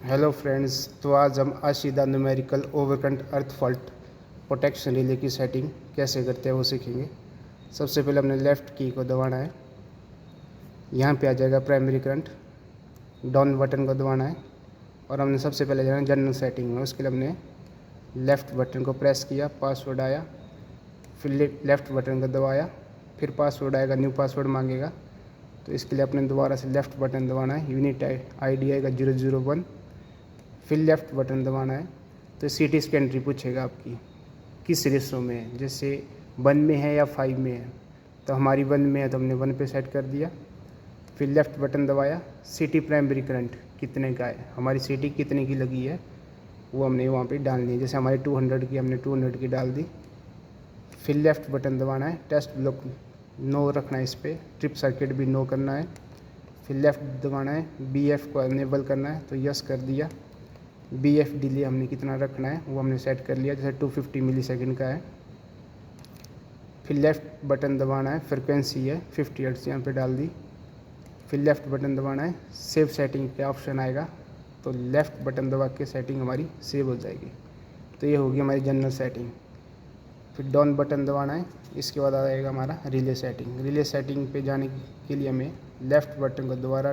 Hello friends, तो आज हम आशीदा numerical overcurrent earth fault protection relay की सेटिंग कैसे करते हैं वो सीखेंगे। सबसे पहले हमने लेफ़्ट की को दबाना है। यहाँ पे आ जाएगा प्राइमरी करंट, डाउन बटन को दबाना है और हमने सबसे पहले जाना जनरल सेटिंग में। उसके लिए हमने लेफ़्ट बटन को प्रेस किया, पासवर्ड आया, फिर लेफ़्ट बटन को दबाया, फिर पासवर्ड आएगा, न्यू पासवर्ड मांगेगा। तो इसके लिए अपने दोबारा से लेफ़्ट बटन दबाना है, यूनिट ID आएगा 001, फिर लेफ़्ट बटन दबाना है। तो CT स्कैन एंट्री पूछेगा आपकी किस रेशो में है, जैसे 1 में है या 5 में है। तो हमारी 1 में है तो हमने 1 पे सेट कर दिया। फिर लेफ़्ट बटन दबाया, CT प्राइमरी करंट कितने का है, हमारी CT कितने की लगी है वो हमने वहाँ पे डालनी है। जैसे हमारी 200 की, हमने 200 की डाल दी। फिर लेफ़्ट बटन दबाना है, टेस्ट ब्लॉक नो रखना है, इस पर ट्रिप सर्किट भी नो करना है। फिर लेफ़्ट दबाना है, BF को अनेबल करना है, तो यस कर दिया। BF डिले हमने कितना रखना है वो हमने सेट कर लिया, जैसे 250 मिलीसेकंड का है। फिर लेफ़्ट बटन दबाना है, फ्रिक्वेंसी है 50 हर्ट्ज़ यहाँ पे डाल दी। फिर लेफ़्ट बटन दबाना है, सेव सेटिंग का ऑप्शन आएगा, तो लेफ़्ट बटन दबा के सेटिंग हमारी सेव हो जाएगी। तो ये होगी हमारी जनरल सेटिंग। फिर डाउन बटन दबाना है, इसके बाद आ जाएगा हमारा रिले सेटिंग। रिले सेटिंग पे जाने के लिए हमें लेफ़्ट बटन को दोबारा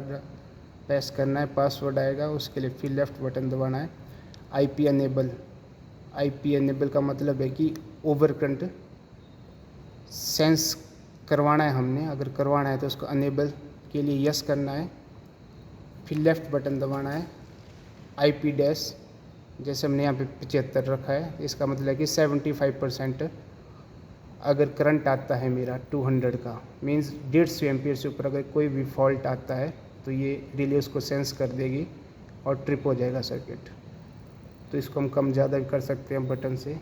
प्रेस करना है, पासवर्ड आएगा, उसके लिए फिर लेफ़्ट बटन दबाना है। IP अनेबल, IP अनेबल का मतलब है कि ओवर करंट सेंस करवाना है हमने, अगर करवाना है तो उसको अनेबल के लिए यस करना है। फिर लेफ़्ट बटन दबाना है। IP डैश, जैसे हमने यहाँ पे 75 रखा है, इसका मतलब है कि 75% अगर करंट आता है मेरा 200 का, मींस 150 एम्पीयर से ऊपर अगर कोई भी फॉल्ट आता है तो ये रिले उसको सेंस कर देगी और ट्रिप हो जाएगा सर्किट। तो इसको हम कम ज़्यादा भी कर सकते हैं बटन से,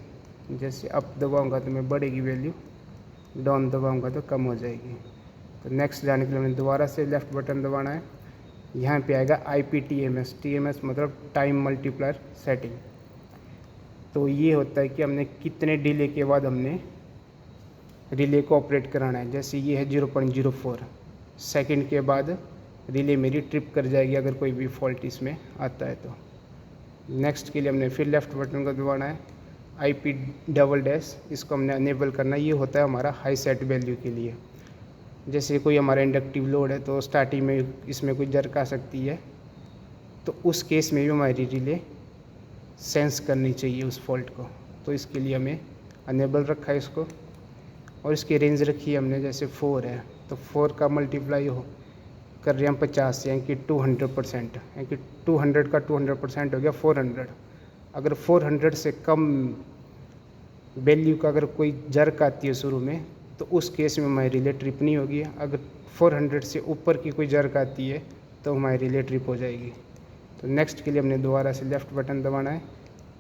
जैसे अप दबाऊंगा तो मैं बढ़ेगी वैल्यू, डाउन दबाऊंगा तो कम हो जाएगी। तो नेक्स्ट जाने के लिए हमें दोबारा से लेफ़्ट बटन दबाना है। यहाँ पे आएगा IPTMS, TMS मतलब टाइम मल्टीप्लायर सेटिंग। तो ये होता है कि हमने कितने डिले के बाद हमने रिले को ऑपरेट कराना है। जैसे ये है 0.04 सेकेंड के बाद रिले मेरी ट्रिप कर जाएगी अगर कोई भी फॉल्ट इसमें आता है तो। नेक्स्ट के लिए हमने फिर लेफ़्ट बटन को दबाना है। IP डबल डैश, इसको हमने अनेबल करना है। ये होता है हमारा हाई सेट वैल्यू के लिए। जैसे कोई हमारा इंडक्टिव लोड है तो स्टार्टिंग में इसमें कोई जर्क आ सकती है, तो उस केस में भी हमारी रिले सेंस करनी चाहिए उस फॉल्ट को। तो इसके लिए हमें अनेबल रखा है इसको, और इसकी रेंज रखी है हमने, जैसे 4 है तो 4 का मल्टीप्लाई हो कर रहे हैं हम 50 से, यानी कि 200%, यानी कि 200 का 200% हो गया 400। अगर 400 से कम वैल्यू का अगर कोई जर्क आती है शुरू में तो उस केस में हमारी रिले ट्रिप नहीं होगी। अगर 400 से ऊपर की कोई जर्क आती है तो हमारी रिले ट्रिप हो जाएगी। तो नेक्स्ट के लिए हमने दोबारा से लेफ़्ट बटन दबाना है।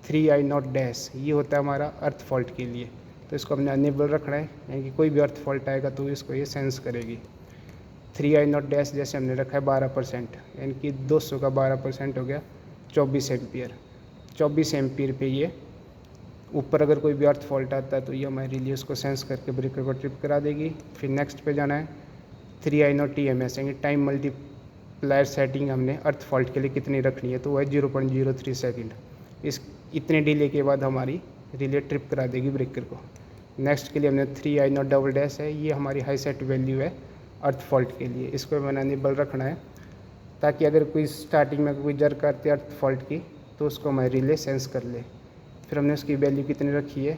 3I नॉट डैश, ये होता है हमारा अर्थ फॉल्ट के लिए, तो इसको हमने अनेबल रखना है, यानी कि कोई भी अर्थ फॉल्ट आएगा तो इसको ये सेंस करेगी। 3I नॉट डैश जैसे हमने रखा है 12%, यानी कि 200 का 12% हो गया 24 एम्पियर। 24 एम्पियर पे ये ऊपर अगर कोई भी अर्थ फॉल्ट आता है तो ये हमारे रिले उसको सेंस करके ब्रेकर को ट्रिप करा देगी। फिर नेक्स्ट पे जाना है 3I नॉट TMS, यानी टाइम मल्टीप्लायर सेटिंग हमने अर्थ फॉल्ट के लिए कितनी रखनी है, तो वह है 0.03 सेकेंड। इस इतने डिले के बाद हमारी रिले ट्रिप करा देगी ब्रेकर को। नेक्स्ट के लिए हमने 3I नॉट डबल डैश है, ये हमारी हाई सेट वैल्यू है अर्थ फॉल्ट के लिए, इसको मैंने अनेबल रखना है ताकि अगर कोई स्टार्टिंग में कोई जर्क आती है अर्थ फॉल्ट की तो उसको हमारी रिले सेंस कर ले। फिर हमने उसकी वैल्यू कितनी रखी है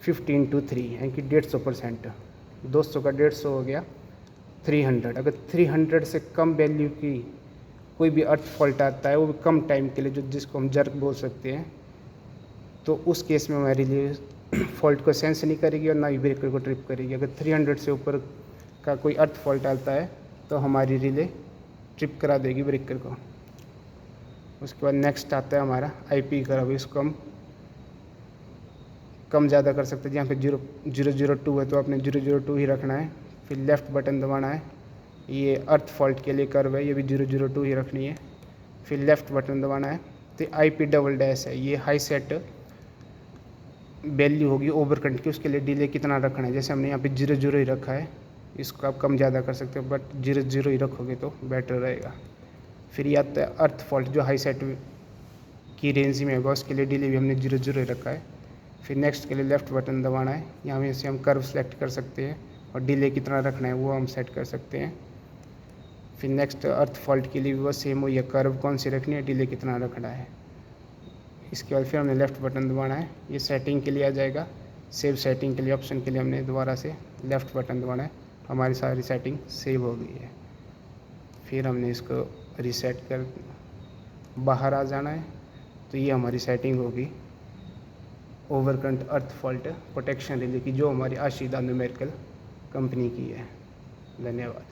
15/3, यानी कि 150%। 200 का 150 हो गया 300। अगर 300 से कम वैल्यू की कोई भी अर्थ फॉल्ट आता है, वो भी कम टाइम के लिए, जो जिसको हम जर्क बोल सकते हैं, तो उस केस में हमारी रिले फॉल्ट को सेंस नहीं करेगी और ना ही ब्रेकर को ट्रिप करेगी। अगर 300 से ऊपर का कोई अर्थ फॉल्ट आता है तो हमारी रिले ट्रिप करा देगी ब्रेकर को। उसके बाद नेक्स्ट आता है हमारा IP कर्व, इसको हम कम ज़्यादा कर सकते हैं। जहाँ पे 002 है तो आपने 002 ही रखना है। फिर लेफ़्ट बटन दबाना है, ये अर्थ फॉल्ट के लिए कर्व है, ये भी 002 ही रखनी है। फिर लेफ़्ट बटन दबाना है। तो IP डबल डैश है, ये हाई सेट वैल्यू होगी ओवर करंट की, उसके लिए डिले कितना रखना है। जैसे हमने यहाँ पे 00 ही रखा है, इसको आप कम ज़्यादा कर सकते हो, बट 00 ही रखोगे तो बेटर रहेगा। फिर ये आता है अर्थ फॉल्ट, जो हाई सेट की रेंज में होगा उसके लिए डिले भी हमने 0 रखा है। फिर नेक्स्ट के लिए लेफ़्ट बटन दबाना है, यहाँ में से हम कर्व सेलेक्ट कर सकते हैं और डिले कितना रखना है वो हम सेट कर सकते हैं। फिर नेक्स्ट अर्थ फॉल्ट के लिए भी वो सेम हुई है, कर्व कौन सी रखनी है, डिले कितना रखना है। इसके बाद फिर हमने लेफ़्ट बटन दबाना है, ये सेटिंग के लिए आ जाएगा। सेव सेटिंग के लिए ऑप्शन के लिए हमने दोबारा से लेफ़्ट बटन दबाना है, हमारी सारी सेटिंग सेव हो गई है। फिर हमने इसको रीसेट कर बाहर आ जाना है, तो ये हमारी सेटिंग होगी ओवरकंट अर्थ फॉल्ट प्रोटेक्शन रिले की, जो हमारी आशीदा न्यूमेरिकल कंपनी की है। धन्यवाद।